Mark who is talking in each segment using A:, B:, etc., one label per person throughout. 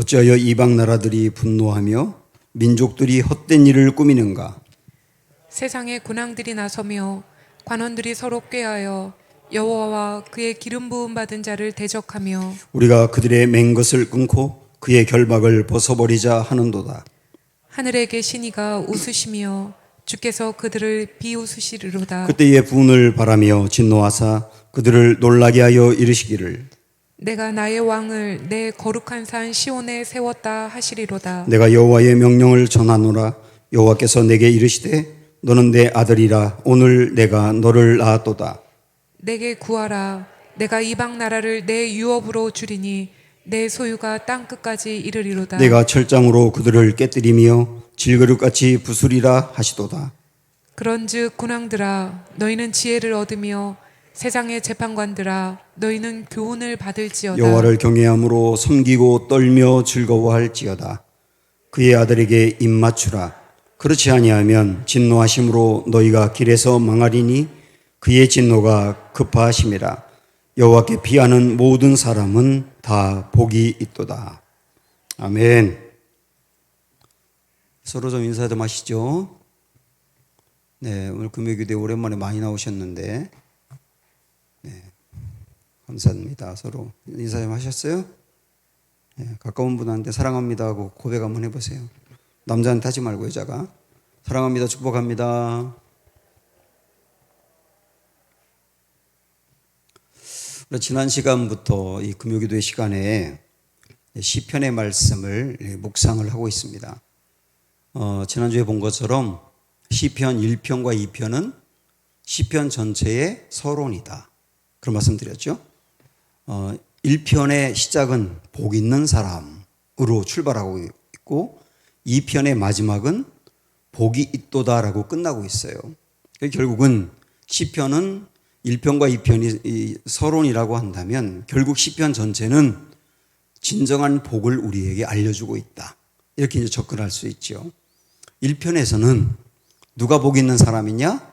A: 어찌하여 이방 나라들이 분노하며 민족들이 헛된 일을 꾸미는가?
B: 세상의 군왕들이 나서며 관원들이 서로 꾀하여 여호와와 그의 기름 부음 받은 자를 대적하며
A: 우리가 그들의 맹 것을 끊고 그의 결박을 벗어버리자 하는도다.
B: 하늘에 계신 이가 웃으시며 주께서 그들을 비웃으시리로다.
A: 그때에 분을 바라며 진노하사 그들을 놀라게 하여 이르시기를
B: 내가 나의 왕을 내 거룩한 산 시온에 세웠다 하시리로다.
A: 내가 여호와의 명령을 전하노라. 여호와께서 내게 이르시되 너는 내 아들이라. 오늘 내가 너를 낳았도다.
B: 내게 구하라. 내가 이방 나라를 내 유업으로 주리니 내 소유가 땅 끝까지 이르리로다.
A: 내가 철장으로 그들을 깨뜨리며 질그릇같이 부수리라 하시도다.
B: 그런즉 군왕들아 너희는 지혜를 얻으며 세상의 재판관들아 너희는 교훈을 받을지어다.
A: 여호와를 경외함으로 섬기고 떨며 즐거워할지어다. 그의 아들에게 입맞추라. 그렇지 아니하면 진노하심으로 너희가 길에서 망하리니 그의 진노가 급하심이라. 여호와께 피하는 모든 사람은 다 복이 있도다. 아멘. 서로 좀 인사 좀 하시죠. 네, 오늘 금요기도에 오랜만에 많이 나오셨는데, 네, 감사합니다. 서로 인사 좀 하셨어요? 네, 가까운 분한테 사랑합니다 하고 고백 한번 해보세요. 남자한테 하지 말고 여자가. 사랑합니다, 축복합니다. 지난 시간부터 이 금요기도의 시간에 시편의 말씀을 묵상을 하고 있습니다. 지난주에 본 것처럼 시편 1편과 2편은 시편 전체의 서론이다. 그런 말씀 드렸죠. 1편의 시작은 복 있는 사람으로 출발하고 있고 2편의 마지막은 복이 있도다라고 끝나고 있어요. 결국은 시편은 1편과 2편이 서론이라고 한다면 결국 시편 전체는 진정한 복을 우리에게 알려주고 있다. 이렇게 이제 접근할 수 있죠. 1편에서는 누가 복 있는 사람이냐?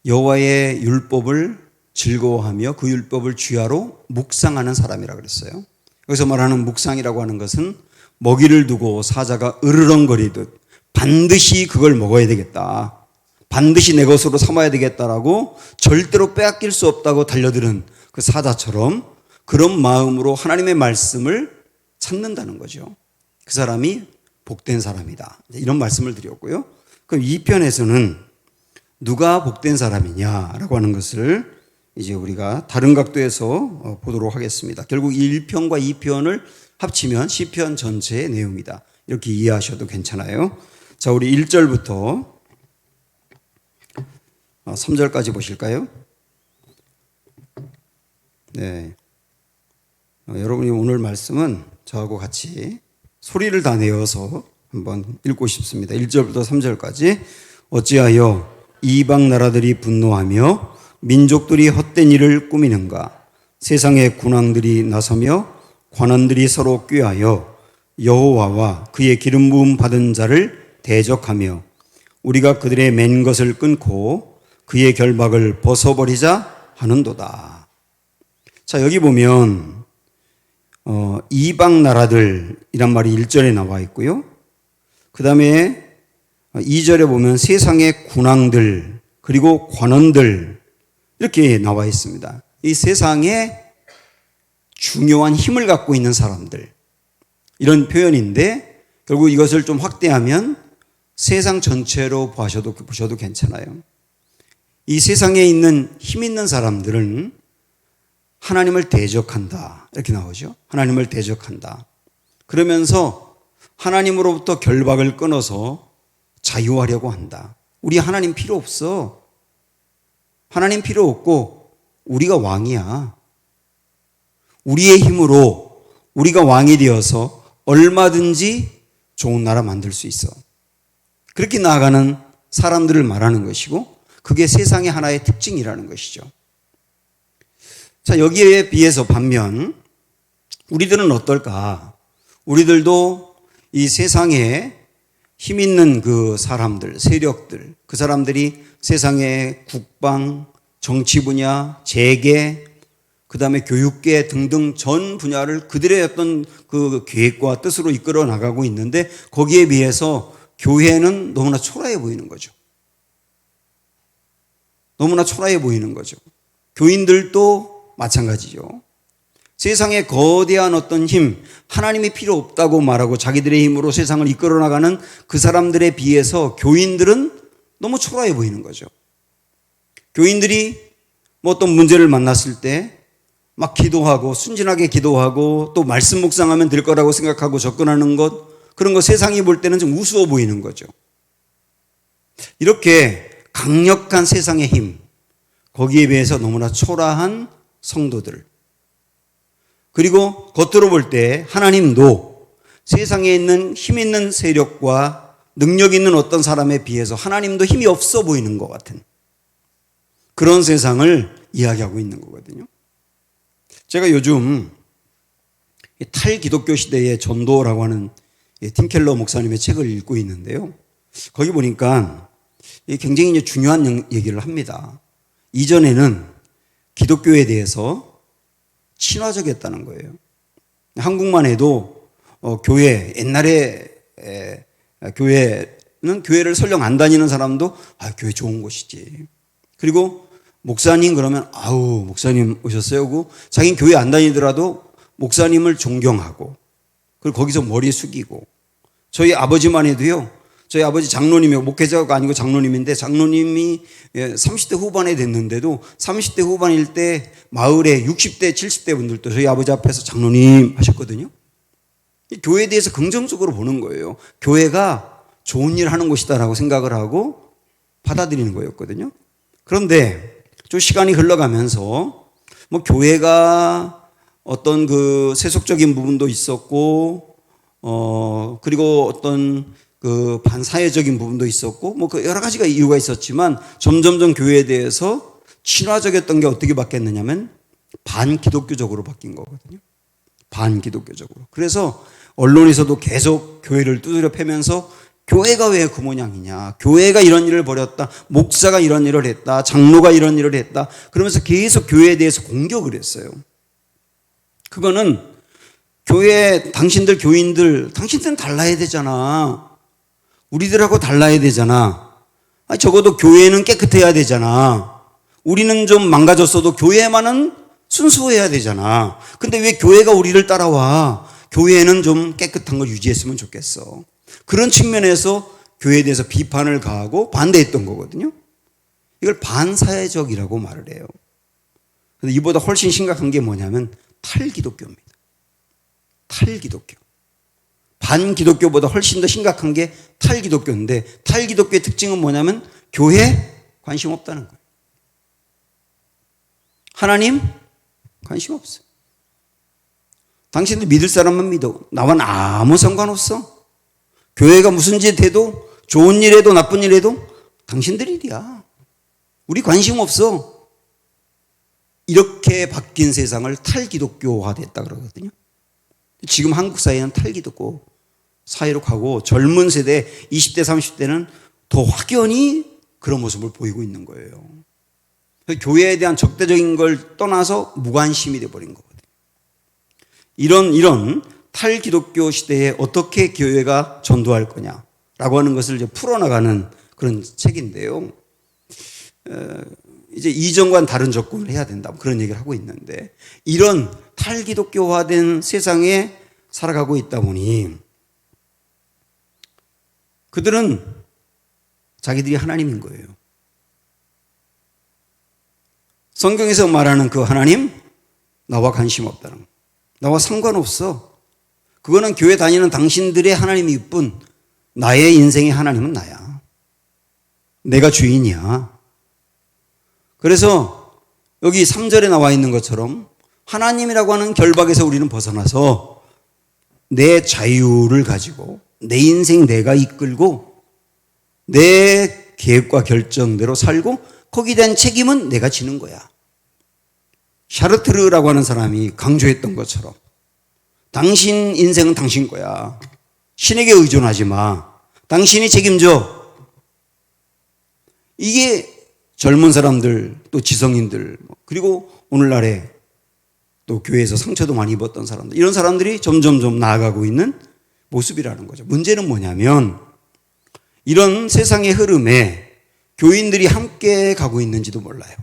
A: 여호와의 율법을 즐거워하며 그 율법을 주야로 묵상하는 사람이라고 그랬어요. 여기서 말하는 묵상이라고 하는 것은 먹이를 두고 사자가 으르렁거리듯 반드시 그걸 먹어야 되겠다. 반드시 내 것으로 삼아야 되겠다라고 절대로 빼앗길 수 없다고 달려드는 그 사자처럼 그런 마음으로 하나님의 말씀을 찾는다는 거죠. 그 사람이 복된 사람이다. 이런 말씀을 드렸고요. 그럼 2편에서는 누가 복된 사람이냐라고 하는 것을 이제 우리가 다른 각도에서 보도록 하겠습니다. 결국 1편과 2편을 합치면 시편 전체의 내용이다. 이렇게 이해하셔도 괜찮아요. 자, 우리 1절부터 3절까지 보실까요? 네. 여러분이 오늘 말씀은 저하고 같이 소리를 다 내어서 한번 읽고 싶습니다. 1절부터 3절까지. 어찌하여 이방 나라들이 분노하며 민족들이 헛된 일을 꾸미는가? 세상의 군왕들이 나서며 관원들이 서로 꾀하여 여호와와 그의 기름 부음 받은 자를 대적하며 우리가 그들의 맨 것을 끊고 그의 결박을 벗어버리자 하는도다. 자, 여기 보면 이방 나라들이란 말이 1절에 나와 있고요. 그 다음에 2절에 보면 세상의 군왕들 그리고 관원들 이렇게 나와 있습니다. 이 세상에 중요한 힘을 갖고 있는 사람들 이런 표현인데 결국 이것을 좀 확대하면 세상 전체로 보셔도 괜찮아요. 이 세상에 있는 힘 있는 사람들은 하나님을 대적한다. 이렇게 나오죠. 하나님을 대적한다. 그러면서 하나님으로부터 결박을 끊어서 자유하려고 한다. 우리 하나님 필요 없어. 하나님 필요 없고 우리가 왕이야. 우리의 힘으로 우리가 왕이 되어서 얼마든지 좋은 나라 만들 수 있어. 그렇게 나아가는 사람들을 말하는 것이고 그게 세상의 하나의 특징이라는 것이죠. 자, 여기에 비해서 반면 우리들은 어떨까? 우리들도 이 세상에 힘 있는 그 사람들, 세력들, 그 사람들이 세상의 국방, 정치 분야, 재계, 그 다음에 교육계 등등 전 분야를 그들의 어떤 그 계획과 뜻으로 이끌어 나가고 있는데 거기에 비해서 교회는 너무나 초라해 보이는 거죠. 너무나 초라해 보이는 거죠. 교인들도 마찬가지죠. 세상에 거대한 어떤 힘, 하나님이 필요 없다고 말하고 자기들의 힘으로 세상을 이끌어 나가는 그 사람들에 비해서 교인들은 너무 초라해 보이는 거죠. 교인들이 뭐 어떤 문제를 만났을 때 막 기도하고 순진하게 기도하고 또 말씀 묵상하면 될 거라고 생각하고 접근하는 것, 그런 거 세상이 볼 때는 좀 우스워 보이는 거죠. 이렇게 강력한 세상의 힘, 거기에 비해서 너무나 초라한 성도들, 그리고 겉으로 볼 때 하나님도 세상에 있는 힘 있는 세력과 능력 있는 어떤 사람에 비해서 하나님도 힘이 없어 보이는 것 같은 그런 세상을 이야기하고 있는 거거든요. 제가 요즘 탈기독교 시대의 전도라고 하는 팀 켈러 목사님의 책을 읽고 있는데요. 거기 보니까 굉장히 이제 중요한 얘기를 합니다. 이전에는 기독교에 대해서 친화적이었다는 거예요. 한국만 해도 교회, 옛날에 교회는 교회를 설령 안 다니는 사람도 교회 좋은 곳이지. 그리고 목사님 그러면 목사님 오셨어요? 하고 자기는 교회 안 다니더라도 목사님을 존경하고 그리고 거기서 머리 숙이고, 저희 아버지만 해도요, 저희 아버지 장로님이요, 목회자가 아니고 장로님인데 장로님이 30대 후반에 됐는데도 30대 후반일 때 마을에 60대 70대 분들도 저희 아버지 앞에서 장로님 하셨거든요. 교회에 대해서 긍정적으로 보는 거예요. 교회가 좋은 일 하는 곳이다라고 생각을 하고 받아들이는 거였거든요. 그런데 좀 시간이 흘러가면서 뭐 교회가 어떤 그 세속적인 부분도 있었고, 그리고 어떤 그 반사회적인 부분도 있었고, 뭐 그 여러 가지가 이유가 있었지만 점점점 교회에 대해서 친화적이었던 게 어떻게 바뀌었느냐면 반기독교적으로 바뀐 거거든요. 반기독교적으로. 그래서 언론에서도 계속 교회를 두드려 패면서 교회가 왜 그 모양이냐, 교회가 이런 일을 벌였다, 목사가 이런 일을 했다, 장로가 이런 일을 했다, 그러면서 계속 교회에 대해서 공격을 했어요. 그거는 교회, 당신들 교인들, 당신들은 달라야 되잖아. 우리들하고 달라야 되잖아. 적어도 교회는 깨끗해야 되잖아. 우리는 좀 망가졌어도 교회만은 순수해야 되잖아. 근데 왜 교회가 우리를 따라와? 교회는 좀 깨끗한 걸 유지했으면 좋겠어. 그런 측면에서 교회에 대해서 비판을 가하고 반대했던 거거든요. 이걸 반사회적이라고 말을 해요. 근데 이보다 훨씬 심각한 게 뭐냐면 탈기독교입니다. 탈기독교. 반기독교보다 훨씬 더 심각한 게 탈기독교인데, 탈기독교의 특징은 뭐냐면 교회 관심 없다는 거예요. 하나님 관심 없어요. 당신들 믿을 사람만 믿어. 나와는 아무 상관없어. 교회가 무슨 짓 해도, 좋은 일 해도 나쁜 일 해도 당신들 일이야. 우리 관심 없어. 이렇게 바뀐 세상을 탈기독교화 됐다 그러거든요. 지금 한국 사회는 탈기독교 사회로 가고 젊은 세대 20대 30대는 더 확연히 그런 모습을 보이고 있는 거예요. 교회에 대한 적대적인 걸 떠나서 무관심이 돼버린 거거든요. 이런 탈기독교 시대에 어떻게 교회가 전도할 거냐라고 하는 것을 이제 풀어나가는 그런 책인데요. 이제 이전과는 다른 접근을 해야 된다, 그런 얘기를 하고 있는데, 이런 탈기독교화된 세상에 살아가고 있다 보니 그들은 자기들이 하나님인 거예요. 성경에서 말하는 그 하나님, 나와 관심 없다는 거. 나와 상관없어. 그거는 교회 다니는 당신들의 하나님일 뿐, 나의 인생의 하나님은 나야. 내가 주인이야. 그래서 여기 3절에 나와 있는 것처럼 하나님이라고 하는 결박에서 우리는 벗어나서 내 자유를 가지고 내 인생 내가 이끌고 내 계획과 결정대로 살고 거기에 대한 책임은 내가 지는 거야. 샤르트르라고 하는 사람이 강조했던 것처럼 당신 인생은 당신 거야. 신에게 의존하지 마. 당신이 책임져. 이게 젊은 사람들, 또 지성인들, 그리고 오늘날의 또 교회에서 상처도 많이 입었던 사람들, 이런 사람들이 점점 나아가고 있는 모습이라는 거죠. 문제는 뭐냐면 이런 세상의 흐름에 교인들이 함께 가고 있는지도 몰라요.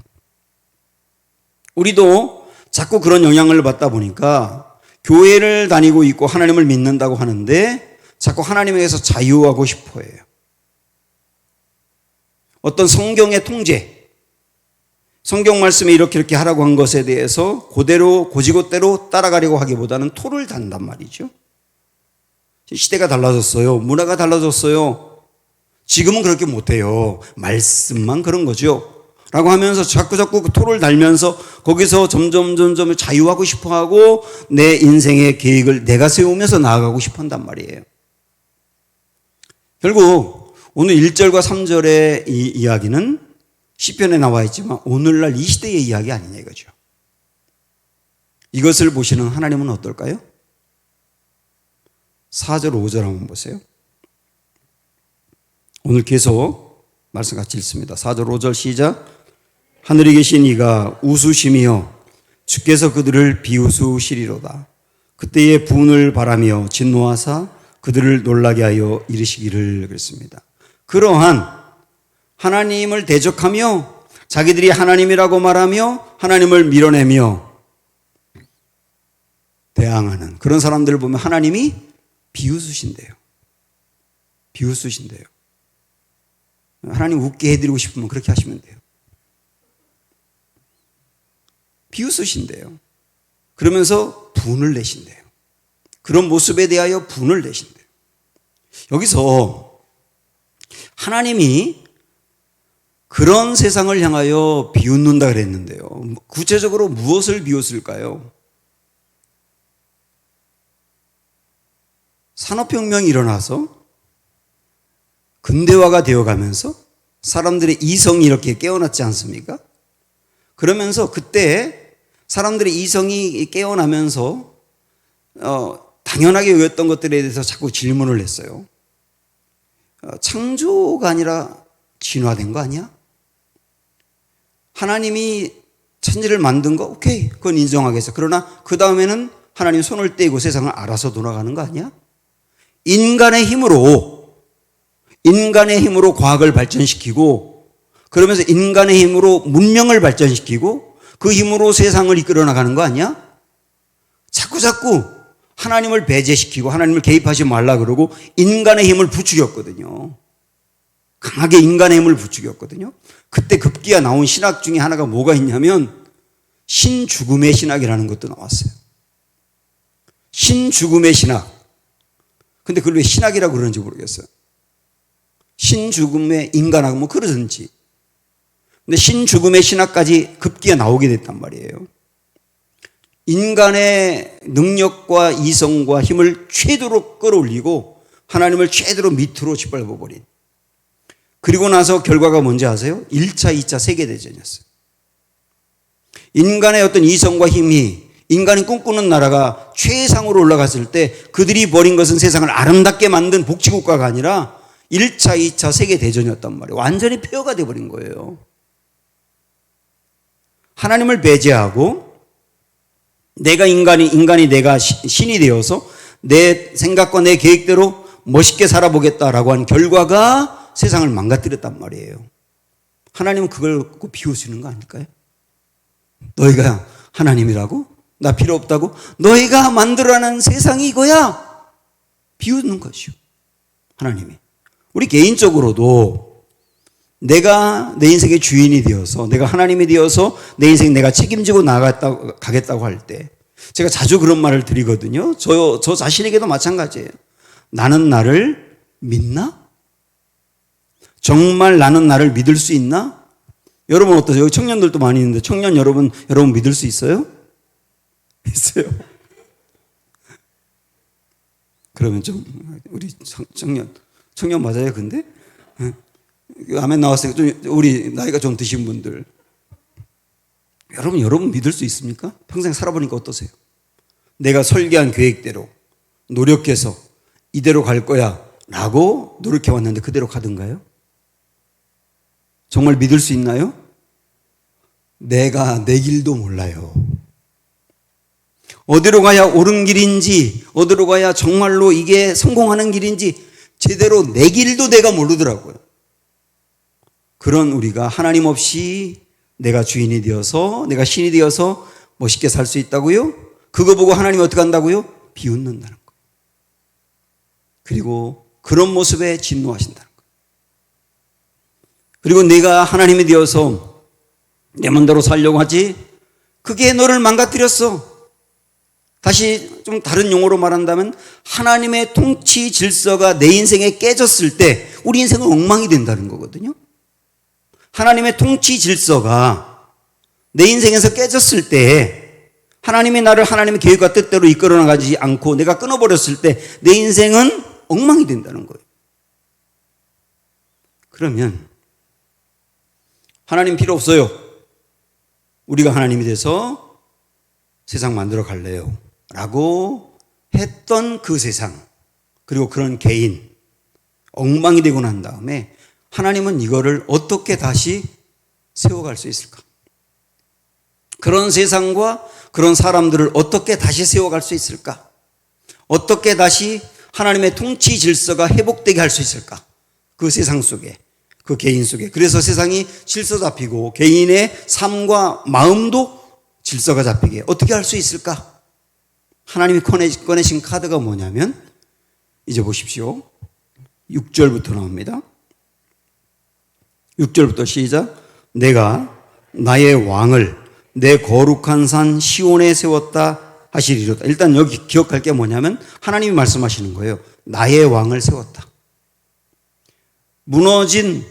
A: 우리도 자꾸 그런 영향을 받다 보니까 교회를 다니고 있고 하나님을 믿는다고 하는데 자꾸 하나님에게서 자유하고 싶어 해요. 어떤 성경의 통제, 성경 말씀에 이렇게 하라고 한 것에 대해서 그대로 고지고대로 따라가려고 하기보다는 토를 단단 말이죠. 시대가 달라졌어요. 문화가 달라졌어요. 지금은 그렇게 못해요. 말씀만 그런 거죠. 라고 하면서 자꾸 그 토를 달면서 거기서 점점 자유하고 싶어 하고 내 인생의 계획을 내가 세우면서 나아가고 싶어 한단 말이에요. 결국 오늘 1절과 3절의 이 이야기는 시편에 나와 있지만 오늘날 이 시대의 이야기 아니냐 이거죠. 이것을 보시는 하나님은 어떨까요? 4절 5절 한번 보세요. 오늘 계속 말씀 같이 읽습니다. 4절 5절 시작. 하늘에 계신 이가 웃으시며 주께서 그들을 비웃으시리로다. 그때의 분을 바라며 진노하사 그들을 놀라게 하여 이르시기를 그랬습니다. 그러한 하나님을 대적하며 자기들이 하나님이라고 말하며 하나님을 밀어내며 대항하는 그런 사람들을 보면 하나님이 비웃으신대요. 비웃으신대요. 하나님 웃게 해드리고 싶으면 그렇게 하시면 돼요. 비웃으신대요. 그러면서 분을 내신대요. 그런 모습에 대하여 분을 내신대요. 여기서 하나님이 그런 세상을 향하여 비웃는다 그랬는데요. 구체적으로 무엇을 비웃을까요? 산업혁명이 일어나서 근대화가 되어가면서 사람들의 이성이 이렇게 깨어났지 않습니까? 그러면서 그때 사람들의 이성이 깨어나면서 당연하게 여겼던 것들에 대해서 자꾸 질문을 했어요. 창조가 아니라 진화된 거 아니야? 하나님이 천지를 만든 거 오케이, 그건 인정하겠어. 그러나 그 다음에는 하나님 손을 떼고 세상을 알아서 돌아가는 거 아니야? 인간의 힘으로 과학을 발전시키고 그러면서 인간의 힘으로 문명을 발전시키고 그 힘으로 세상을 이끌어 나가는 거 아니야? 자꾸 하나님을 배제시키고 하나님을 개입하지 말라 그러고 인간의 힘을 부추겼거든요. 강하게 인간의 힘을 부추겼거든요. 그때 급기야 나온 신학 중에 하나가 뭐가 있냐면 신죽음의 신학이라는 것도 나왔어요. 신죽음의 신학. 근데 그걸 왜 신학이라고 그러는지 모르겠어요. 신죽음의 인간학 뭐 그러든지. 근데 신죽음의 신학까지 급기야 나오게 됐단 말이에요. 인간의 능력과 이성과 힘을 최대로 끌어올리고 하나님을 최대로 밑으로 짓밟아버린. 그리고 나서 결과가 뭔지 아세요? 1차, 2차 세계대전이었어요. 인간의 어떤 이성과 힘이 인간이 꿈꾸는 나라가 최상으로 올라갔을 때 그들이 벌인 것은 세상을 아름답게 만든 복지국가가 아니라 1차, 2차 세계대전이었단 말이에요. 완전히 폐허가 되어버린 거예요. 하나님을 배제하고 인간이 내가 신이 되어서 내 생각과 내 계획대로 멋있게 살아보겠다라고 한 결과가 세상을 망가뜨렸단 말이에요. 하나님은 그걸 비웃으시는 거 아닐까요? 너희가 하나님이라고? 나 필요 없다고? 너희가 만들어낸 세상이 이거야? 비웃는 것이요. 하나님이. 우리 개인적으로도 내가 내 인생의 주인이 되어서 내가 하나님이 되어서 내 인생 내가 책임지고 가겠다고 할 때 제가 자주 그런 말을 드리거든요. 저 자신에게도 마찬가지예요. 나는 나를 믿나? 정말 나는 나를 믿을 수 있나? 여러분 어떠세요? 여기 청년들도 많이 있는데 청년 여러분 믿을 수 있어요? 있어요. 그러면 좀 우리 청년 맞아요? 근데 아멘 나왔으니까 좀 우리 나이가 좀 드신 분들 여러분 믿을 수 있습니까? 평생 살아보니까 어떠세요? 내가 설계한 계획대로 노력해서 이대로 갈 거야 라고 노력해 왔는데 그대로 가던가요? 정말 믿을 수 있나요? 내가 내 길도 몰라요. 어디로 가야 옳은 길인지, 어디로 가야 정말로 이게 성공하는 길인지 제대로 내 길도 내가 모르더라고요. 그런 우리가 하나님 없이 내가 주인이 되어서, 내가 신이 되어서 멋있게 살 수 있다고요? 그거 보고 하나님이 어떻게 한다고요? 비웃는다는 거예요. 그리고 그런 모습에 진노하신다는 거예요. 그리고 내가 하나님이 되어서 내 맘대로 살려고 하지, 그게 너를 망가뜨렸어. 다시 좀 다른 용어로 말한다면 하나님의 통치 질서가 내 인생에 깨졌을 때 우리 인생은 엉망이 된다는 거거든요. 하나님의 통치 질서가 내 인생에서 깨졌을 때, 하나님이 나를 하나님의 계획과 뜻대로 이끌어 나가지 않고 내가 끊어버렸을 때 내 인생은 엉망이 된다는 거예요. 그러면 하나님 필요 없어요. 우리가 하나님이 돼서 세상 만들어 갈래요 라고 했던 그 세상, 그리고 그런 개인, 엉망이 되고 난 다음에 하나님은 이거를 어떻게 다시 세워갈 수 있을까? 그런 세상과 그런 사람들을 어떻게 다시 세워갈 수 있을까? 어떻게 다시 하나님의 통치 질서가 회복되게 할 수 있을까? 그 세상 속에, 그 개인 속에. 그래서 세상이 질서 잡히고 개인의 삶과 마음도 질서가 잡히게 어떻게 할 수 있을까? 하나님이 꺼내신 카드가 뭐냐면, 이제 보십시오. 6절부터 나옵니다. 6절부터 시작. 내가 나의 왕을 내 거룩한 산 시온에 세웠다 하시리로다. 일단 여기 기억할 게 뭐냐면 하나님이 말씀하시는 거예요. 나의 왕을 세웠다. 무너진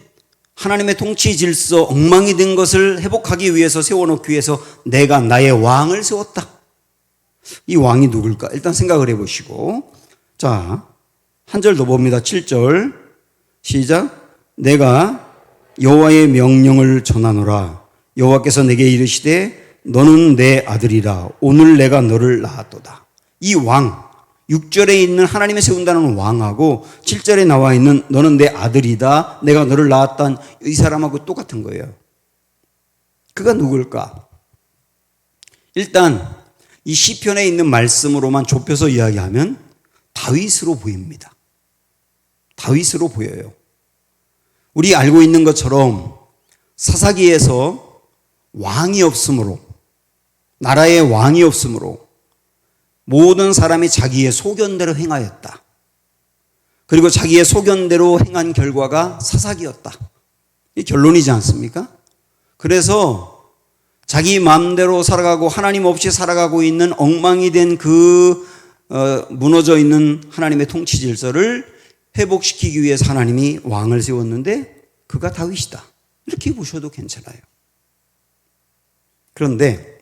A: 하나님의 통치 질서, 엉망이 된 것을 회복하기 위해서, 세워놓기 위해서 내가 나의 왕을 세웠다. 이 왕이 누굴까? 일단 생각을 해보시고, 자, 한 절 더 봅니다. 7절 시작. 내가 여호와의 명령을 전하노라. 여호와께서 내게 이르시되 너는 내 아들이라. 오늘 내가 너를 낳았도다. 이 왕, 6절에 있는 하나님의 세운다는 왕하고 7절에 나와 있는 너는 내 아들이다, 내가 너를 낳았단, 이 사람하고 똑같은 거예요. 그가 누굴까? 일단 이 시편에 있는 말씀으로만 좁혀서 이야기하면 다윗으로 보입니다. 다윗으로 보여요. 우리 알고 있는 것처럼 사사기에서 왕이 없으므로, 나라에 왕이 없으므로 모든 사람이 자기의 소견대로 행하였다. 그리고 자기의 소견대로 행한 결과가 사사기였다. 이 결론이지 않습니까? 그래서 자기 마음대로 살아가고 하나님 없이 살아가고 있는 엉망이 된 무너져 있는 하나님의 통치 질서를 회복시키기 위해서 하나님이 왕을 세웠는데 그가 다윗이다. 이렇게 보셔도 괜찮아요. 그런데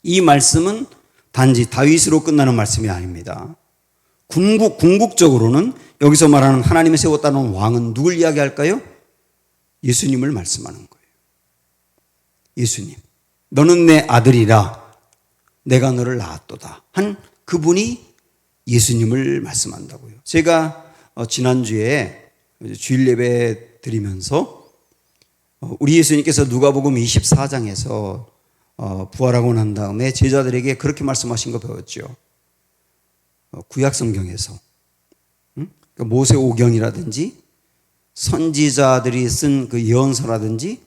A: 이 말씀은 단지 다윗으로 끝나는 말씀이 아닙니다. 궁극적으로는 여기서 말하는 하나님이 세웠다는 왕은 누굴 이야기할까요? 예수님을 말씀하는 거예요. 예수님, 너는 내 아들이라, 내가 너를 낳았도다 한 그분이 예수님을 말씀한다고요. 제가 지난주에 주일 예배 드리면서 우리 예수님께서 누가복음 24장에서 부활하고 난 다음에 제자들에게 그렇게 말씀하신 거 배웠죠. 구약 성경에서 모세오경이라든지 선지자들이 쓴 그 예언서라든지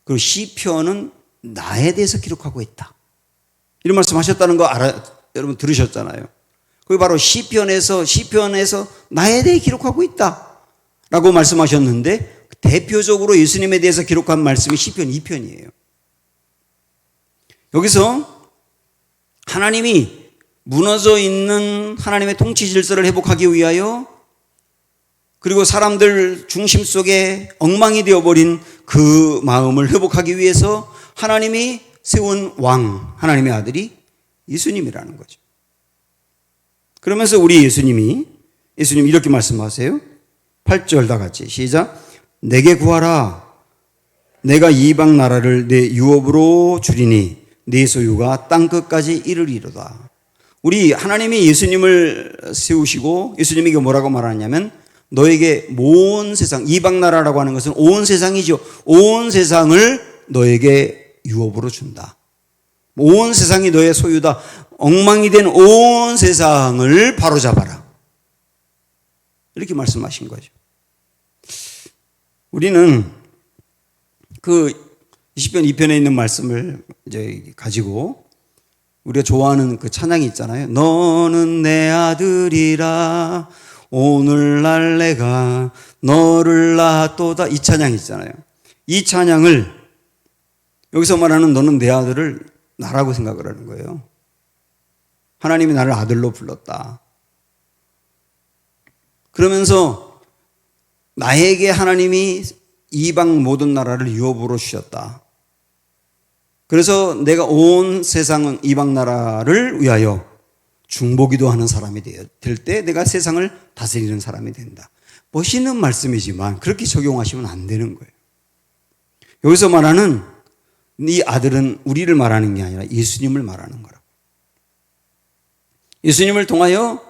A: 그리고 시편은 나에 대해서 기록하고 있다. 이런 말씀하셨다는 거 여러분 들으셨잖아요. 그게 바로 시편에서 나에 대해 기록하고 있다라고 말씀하셨는데, 대표적으로 예수님에 대해서 기록한 말씀이 시편 2편이에요. 여기서 하나님이 무너져 있는 하나님의 통치 질서를 회복하기 위하여, 그리고 사람들 중심 속에 엉망이 되어버린 그 마음을 회복하기 위해서 하나님이 세운 왕, 하나님의 아들이 예수님이라는 거죠. 그러면서 우리 예수님 이렇게 말씀하세요. 8절 다 같이 시작. 내게 구하라. 내가 이방 나라를 내 유업으로 주리니 네 소유가 땅끝까지 이르리로다. 우리 하나님이 예수님을 세우시고 예수님에게 뭐라고 말하냐면, 너에게 온 세상, 이방 나라라고 하는 것은 온 세상이죠. 온 세상을 너에게 유업으로 준다. 온 세상이 너의 소유다. 엉망이 된 온 세상을 바로잡아라. 이렇게 말씀하신 거죠. 우리는 그 20편 2편에 있는 말씀을 이제 가지고 우리가 좋아하는 그 찬양이 있잖아요. 너는 내 아들이라 오늘날 내가 너를 낳았도다. 이 찬양이 있잖아요. 이 찬양을 여기서 말하는 너는 내 아들을 나라고 생각을 하는 거예요. 하나님이 나를 아들로 불렀다. 그러면서 나에게 하나님이 이방 모든 나라를 유업으로 주셨다. 그래서 내가 온 세상 이방 나라를 위하여 중보기도 하는 사람이 될 때 내가 세상을 다스리는 사람이 된다. 멋있는 말씀이지만 그렇게 적용하시면 안 되는 거예요. 여기서 말하는 이 아들은 우리를 말하는 게 아니라 예수님을 말하는 거라고. 예수님을 통하여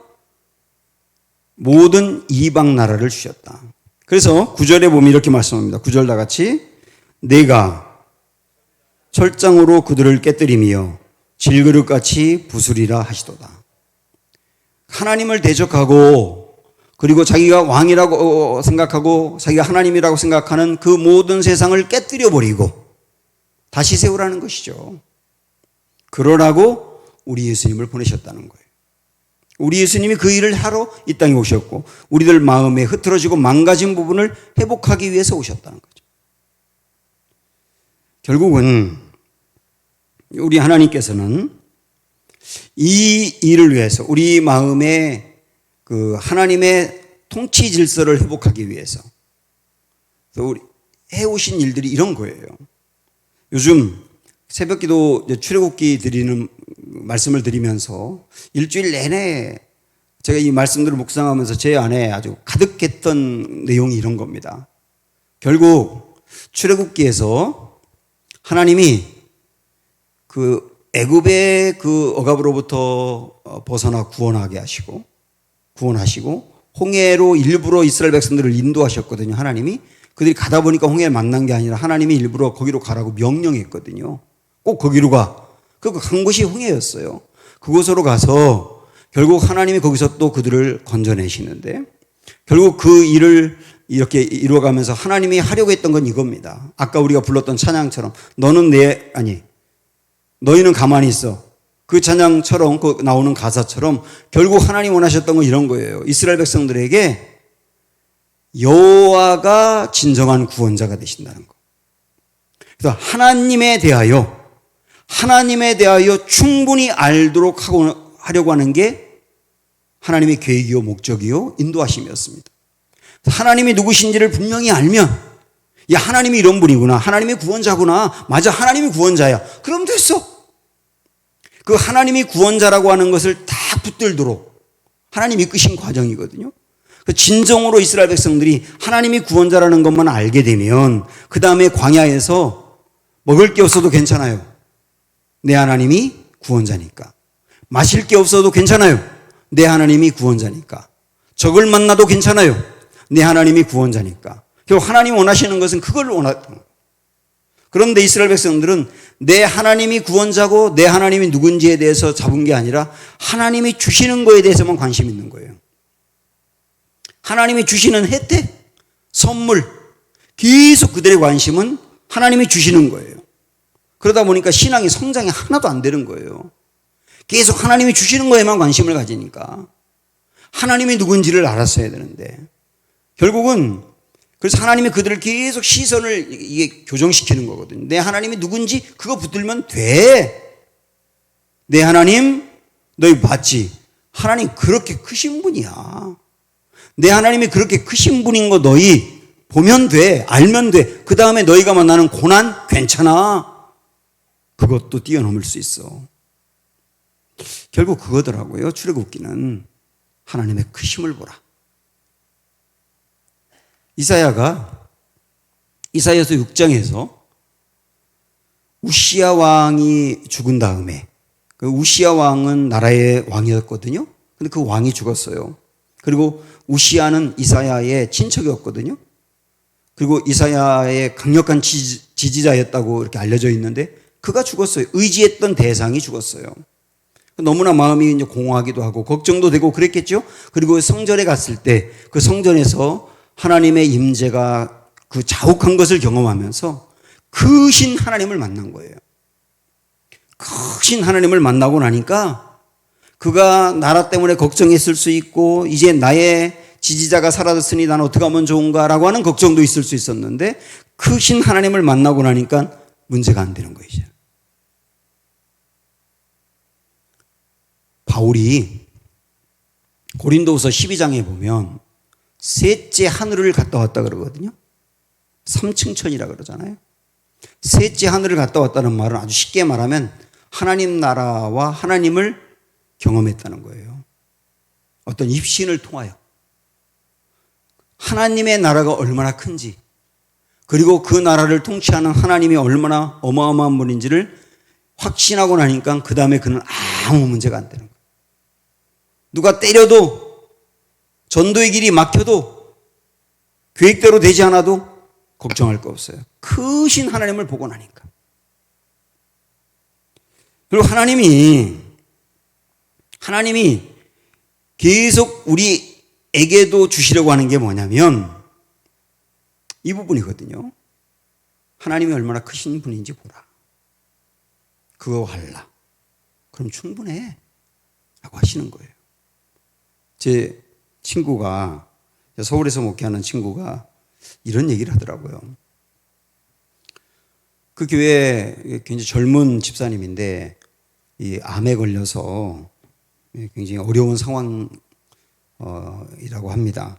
A: 모든 이방 나라를 주셨다. 그래서 9절에 보면 이렇게 말씀합니다. 9절 다 같이 내가 철장으로 그들을 깨뜨리며 질그릇같이 부수리라 하시도다. 하나님을 대적하고 그리고 자기가 왕이라고 생각하고 자기가 하나님이라고 생각하는 그 모든 세상을 깨뜨려 버리고 다시 세우라는 것이죠. 그러라고 우리 예수님을 보내셨다는 거예요. 우리 예수님이 그 일을 하러 이 땅에 오셨고 우리들 마음에 흐트러지고 망가진 부분을 회복하기 위해서 오셨다는 거죠. 결국은 우리 하나님께서는 이 일을 위해서 우리 마음에 그 하나님의 통치 질서를 회복하기 위해서 우리 해오신 일들이 이런 거예요. 요즘 새벽기도 출애굽기 드리는 말씀을 드리면서 일주일 내내 제가 이 말씀들을 묵상하면서 제 안에 아주 가득했던 내용이 이런 겁니다. 결국 출애굽기에서 하나님이 그 애굽의 그 억압으로부터 벗어나 구원하시고 홍해로 일부러 이스라엘 백성들을 인도하셨거든요. 하나님이 그들이 가다 보니까 홍해를 만난 게 아니라 하나님이 일부러 거기로 가라고 명령했거든요. 꼭 거기로 가. 그 간 곳이 홍해였어요. 그곳으로 가서 결국 하나님이 거기서 또 그들을 건져내시는데 결국 그 일을 이렇게 이루어가면서 하나님이 하려고 했던 건 이겁니다. 아까 우리가 불렀던 찬양처럼 너희는 가만히 있어. 그 찬양처럼 그 나오는 가사처럼 결국 하나님 원하셨던 건 이런 거예요. 이스라엘 백성들에게 여호와가 진정한 구원자가 되신다는 거. 그래서 하나님에 대하여 충분히 알도록 하려고 하는 게 하나님의 계획이요 목적이요 인도하심이었습니다. 하나님이 누구신지를 분명히 알면 야 하나님이 이런 분이구나. 하나님이 구원자구나. 맞아 하나님이 구원자야. 그럼 됐어. 그 하나님이 구원자라고 하는 것을 다 붙들도록 하나님이 이끄신 과정이거든요. 진정으로 이스라엘 백성들이 하나님이 구원자라는 것만 알게 되면 그 다음에 광야에서 먹을 게 없어도 괜찮아요. 내 하나님이 구원자니까. 마실 게 없어도 괜찮아요. 내 하나님이 구원자니까. 적을 만나도 괜찮아요. 내 하나님이 구원자니까. 결국 하나님 원하시는 것은 그걸 원하던 거예요. 그런데 이스라엘 백성들은 내 하나님이 구원자고 내 하나님이 누군지에 대해서 잡은 게 아니라 하나님이 주시는 거에 대해서만 관심 있는 거예요. 하나님이 주시는 혜택, 선물, 계속 그들의 관심은 하나님이 주시는 거예요. 그러다 보니까 신앙이 성장이 하나도 안 되는 거예요. 계속 하나님이 주시는 거에만 관심을 가지니까 하나님이 누군지를 알았어야 되는데 결국은 그래서 하나님이 그들을 계속 시선을 이게 교정시키는 거거든요. 내 하나님이 누군지 그거 붙들면 돼. 내 하나님 너희 봤지? 하나님 그렇게 크신 분이야. 내 하나님이 그렇게 크신 분인 거 너희 보면 돼. 알면 돼. 그 다음에 너희가 만나는 고난 괜찮아. 그것도 뛰어넘을 수 있어. 결국 그거더라고요. 출애굽기는 하나님의 크심을 보라. 이사야서 6장에서 우시야 왕이 죽은 다음에 그 우시야 왕은 나라의 왕이었거든요. 근데 그 왕이 죽었어요. 그리고 우시야는 이사야의 친척이었거든요. 그리고 이사야의 강력한 지지자였다고 이렇게 알려져 있는데 그가 죽었어요. 의지했던 대상이 죽었어요. 너무나 마음이 이제 공허하기도 하고 걱정도 되고 그랬겠죠. 그리고 성전에 갔을 때 그 성전에서 하나님의 임재가 그 자욱한 것을 경험하면서 크신 하나님을 만난 거예요. 크신 하나님을 만나고 나니까 그가 나라 때문에 걱정했을 수 있고 이제 나의 지지자가 사라졌으니 나는 어떻게 하면 좋은가라고 하는 걱정도 있을 수 있었는데 크신 하나님을 만나고 나니까 문제가 안 되는 거예요. 이제. 바울이 고린도후서 12장에 보면 셋째 하늘을 갔다 왔다 그러거든요. 삼층천이라 그러잖아요. 셋째 하늘을 갔다 왔다는 말은 아주 쉽게 말하면 하나님 나라와 하나님을 경험했다는 거예요. 어떤 입신을 통하여 하나님의 나라가 얼마나 큰지 그리고 그 나라를 통치하는 하나님이 얼마나 어마어마한 분인지를 확신하고 나니까 그 다음에 그는 아무 문제가 안 되는 거예요. 누가 때려도 전도의 길이 막혀도 계획대로 되지 않아도 걱정할 거 없어요. 크신 하나님을 보고 나니까. 그리고 하나님이 계속 우리에게도 주시려고 하는 게 뭐냐면 이 부분이거든요. 하나님이 얼마나 크신 분인지 보라. 그거 할라. 그럼 충분해. 라고 하시는 거예요. 제 친구가 서울에서 목회하는 친구가 이런 얘기를 하더라고요. 그 교회 굉장히 젊은 집사님인데 이 암에 걸려서 굉장히 어려운 상황이라고 합니다.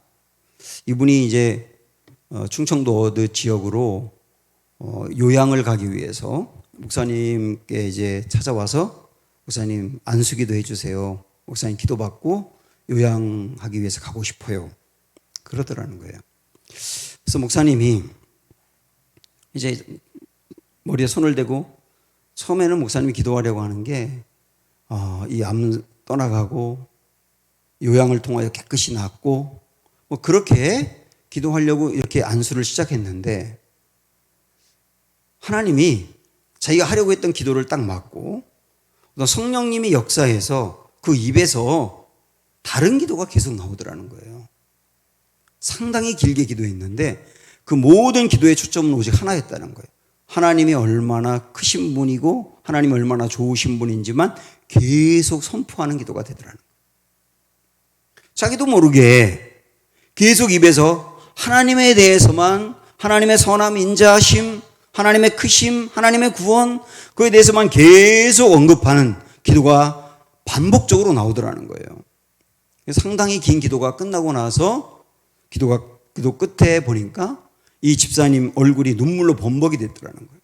A: 이분이 이제 충청도 어느 지역으로 요양을 가기 위해서 목사님께 이제 찾아와서 목사님 안수기도 해주세요. 목사님 기도받고 요양하기 위해서 가고 싶어요. 그러더라는 거예요. 그래서 목사님이 이제 머리에 손을 대고 처음에는 목사님이 기도하려고 하는 게 이 암 떠나가고 요양을 통하여 깨끗이 낫고 뭐 그렇게 기도하려고 이렇게 안수를 시작했는데 하나님이 자기가 하려고 했던 기도를 딱 막고 성령님이 역사해서 그 입에서 다른 기도가 계속 나오더라는 거예요. 상당히 길게 기도했는데 그 모든 기도의 초점은 오직 하나였다는 거예요. 하나님이 얼마나 크신 분이고 하나님이 얼마나 좋으신 분인지만 계속 선포하는 기도가 되더라는 거예요. 자기도 모르게 계속 입에서 하나님에 대해서만 하나님의 선함, 인자하심, 하나님의 크심, 하나님의 구원 그에 대해서만 계속 언급하는 기도가 반복적으로 나오더라는 거예요. 상당히 긴 기도가 끝나고 나서 기도 끝에 보니까 이 집사님 얼굴이 눈물로 범벅이 됐더라는 거예요.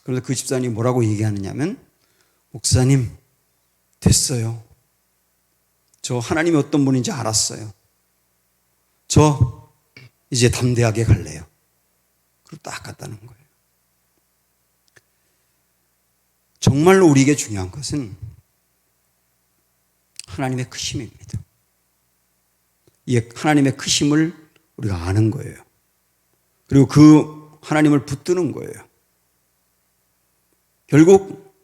A: 그래서 그 집사님이 뭐라고 얘기하느냐면 목사님 됐어요. 저 하나님이 어떤 분인지 알았어요. 저 이제 담대하게 갈래요. 그리고 딱 갔다는 거예요. 정말로 우리에게 중요한 것은 하나님의 크심입니다. 이 하나님의 크심을 우리가 아는 거예요. 그리고 그 하나님을 붙드는 거예요. 결국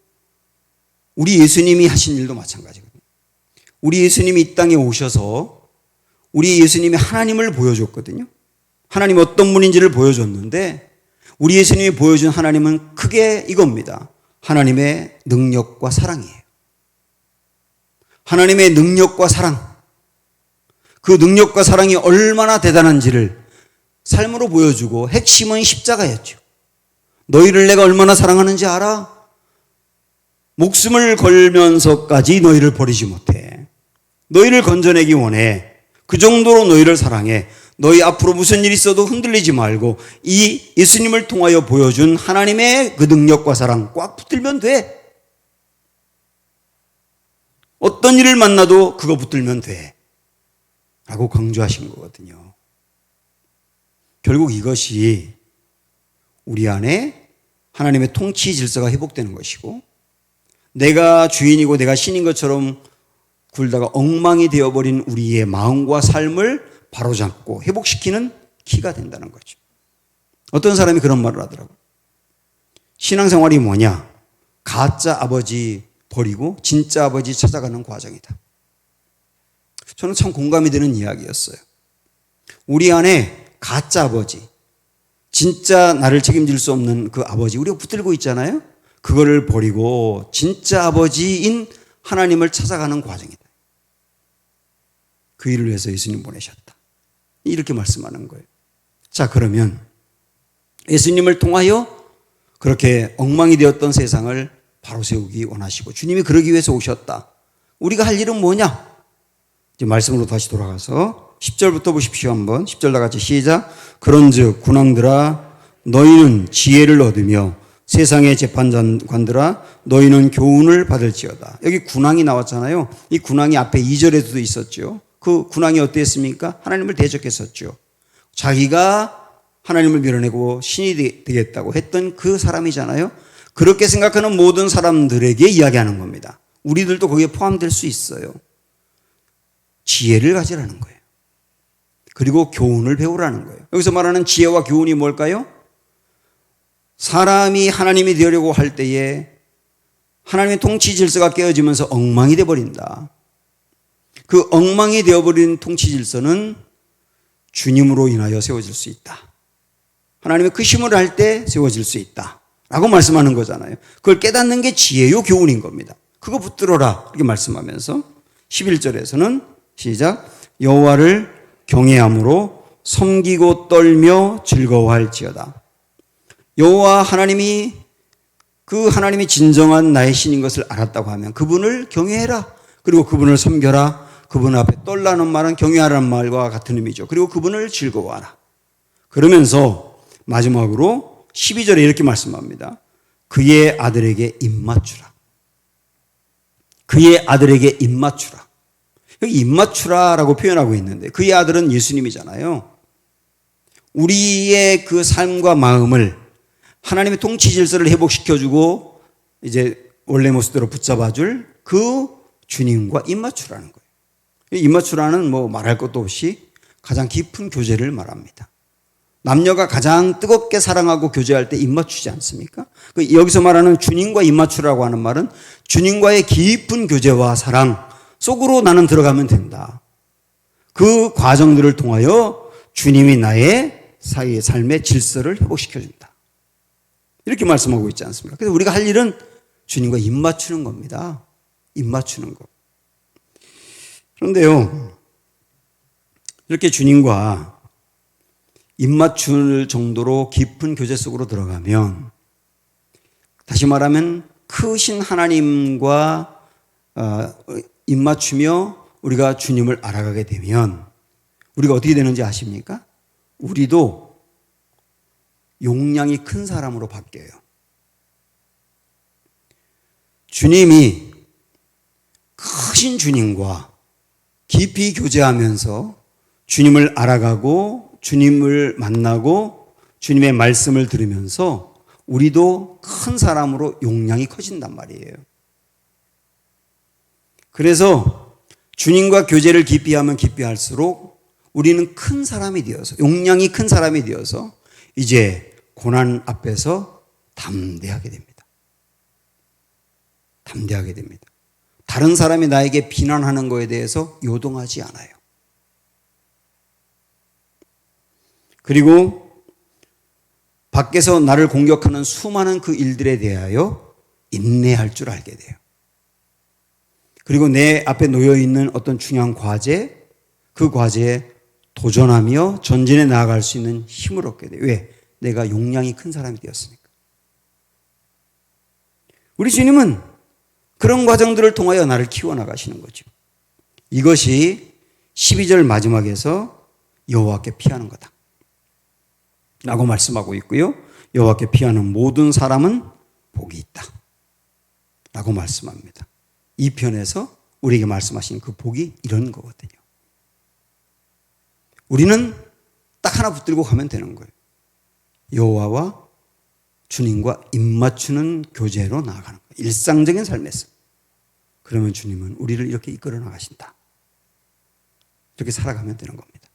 A: 우리 예수님이 하신 일도 마찬가지거든요. 우리 예수님이 이 땅에 오셔서 우리 예수님이 하나님을 보여줬거든요. 하나님이 어떤 분인지를 보여줬는데 우리 예수님이 보여준 하나님은 크게 이겁니다. 하나님의 능력과 사랑이에요. 하나님의 능력과 사랑. 그 능력과 사랑이 얼마나 대단한지를 삶으로 보여주고 핵심은 십자가였죠. 너희를 내가 얼마나 사랑하는지 알아? 목숨을 걸면서까지 너희를 버리지 못해. 너희를 건져내기 원해. 그 정도로 너희를 사랑해. 너희 앞으로 무슨 일이 있어도 흔들리지 말고 이 예수님을 통하여 보여준 하나님의 그 능력과 사랑 꽉 붙들면 돼. 어떤 일을 만나도 그거 붙들면 돼. 라고 강조하신 거거든요. 결국 이것이 우리 안에 하나님의 통치 질서가 회복되는 것이고 내가 주인이고 내가 신인 것처럼 굴다가 엉망이 되어버린 우리의 마음과 삶을 바로잡고 회복시키는 키가 된다는 거죠. 어떤 사람이 그런 말을 하더라고요. 신앙생활이 뭐냐? 가짜 아버지 버리고 진짜 아버지 찾아가는 과정이다. 저는 참 공감이 되는 이야기였어요. 우리 안에 가짜 아버지, 진짜 나를 책임질 수 없는 그 아버지, 우리가 붙들고 있잖아요. 그거를 버리고 진짜 아버지인 하나님을 찾아가는 과정이다. 그 일을 위해서 예수님 보내셨다. 이렇게 말씀하는 거예요. 자, 그러면 예수님을 통하여 그렇게 엉망이 되었던 세상을 바로 세우기 원하시고 주님이 그러기 위해서 오셨다. 우리가 할 일은 뭐냐? 이제 말씀으로 다시 돌아가서 10절부터 보십시오. 한번 10절 다 같이 시작. 그런즉 군왕들아 너희는 지혜를 얻으며 세상의 재판관들아 너희는 교훈을 받을지어다. 여기 군왕이 나왔잖아요. 이 군왕이 앞에 2절에도 있었죠. 그 군왕이 어땠습니까? 하나님을 대적했었죠. 자기가 하나님을 밀어내고 신이 되겠다고 했던 그 사람이잖아요. 그렇게 생각하는 모든 사람들에게 이야기하는 겁니다. 우리들도 거기에 포함될 수 있어요. 지혜를 가지라는 거예요. 그리고 교훈을 배우라는 거예요. 여기서 말하는 지혜와 교훈이 뭘까요? 사람이 하나님이 되려고 할 때에 하나님의 통치 질서가 깨어지면서 엉망이 되어버린다. 그 엉망이 되어버린 통치 질서는 주님으로 인하여 세워질 수 있다. 하나님의 크심을 할 때 세워질 수 있다 라고 말씀하는 거잖아요. 그걸 깨닫는 게 지혜요 교훈인 겁니다. 그거 붙들어라 이렇게 말씀하면서 11절에서는 시작. 여호와를 경외함으로 섬기고 떨며 즐거워할지어다. 여호와 하나님이 그 하나님이 진정한 나의 신인 것을 알았다고 하면 그분을 경외해라. 그리고 그분을 섬겨라. 그분 앞에 떨라는 말은 경외하라는 말과 같은 의미죠. 그리고 그분을 즐거워하라. 그러면서 마지막으로 12절에 이렇게 말씀합니다. 그의 아들에게 입맞추라. 그의 아들에게 입맞추라. 여기 입맞추라라고 표현하고 있는데 그의 아들은 예수님이잖아요. 우리의 그 삶과 마음을 하나님의 통치 질서를 회복시켜주고 이제 원래 모습대로 붙잡아줄 그 주님과 입맞추라는 거예요. 입맞추라는 뭐 말할 것도 없이 가장 깊은 교제를 말합니다. 남녀가 가장 뜨겁게 사랑하고 교제할 때 입맞추지 않습니까? 여기서 말하는 주님과 입맞추라고 하는 말은 주님과의 깊은 교제와 사랑 속으로 나는 들어가면 된다. 그 과정들을 통하여 주님이 나의 삶의 질서를 회복시켜준다. 이렇게 말씀하고 있지 않습니까? 그래서 우리가 할 일은 주님과 입맞추는 겁니다. 입맞추는 것. 그런데요, 이렇게 주님과 입맞출 정도로 깊은 교제 속으로 들어가면 다시 말하면 크신 하나님과 입맞추며 우리가 주님을 알아가게 되면 우리가 어떻게 되는지 아십니까? 우리도 용량이 큰 사람으로 바뀌어요. 주님이 크신 주님과 깊이 교제하면서 주님을 알아가고 주님을 만나고 주님의 말씀을 들으면서 우리도 큰 사람으로 용량이 커진단 말이에요. 그래서 주님과 교제를 깊이 하면 깊이 할수록 우리는 큰 사람이 되어서 용량이 큰 사람이 되어서 이제 고난 앞에서 담대하게 됩니다. 담대하게 됩니다. 다른 사람이 나에게 비난하는 거에 대해서 요동하지 않아요. 그리고 밖에서 나를 공격하는 수많은 그 일들에 대하여 인내할 줄 알게 돼요. 그리고 내 앞에 놓여있는 어떤 중요한 과제, 그 과제에 도전하며 전진해 나아갈 수 있는 힘을 얻게 돼요. 왜? 내가 용량이 큰 사람이 되었으니까. 우리 주님은 그런 과정들을 통하여 나를 키워나가시는 거죠. 이것이 12절 마지막에서 여호와께 피하는 거다 라고 말씀하고 있고요. 여호와께 피하는 모든 사람은 복이 있다 라고 말씀합니다. 이 편에서 우리에게 말씀하신 그 복이 이런 거거든요. 우리는 딱 하나 붙들고 가면 되는 거예요. 여호와와 주님과 입맞추는 교제로 나아가는 거예요. 일상적인 삶에서. 그러면 주님은 우리를 이렇게 이끌어 나가신다. 이렇게 살아가면 되는 겁니다.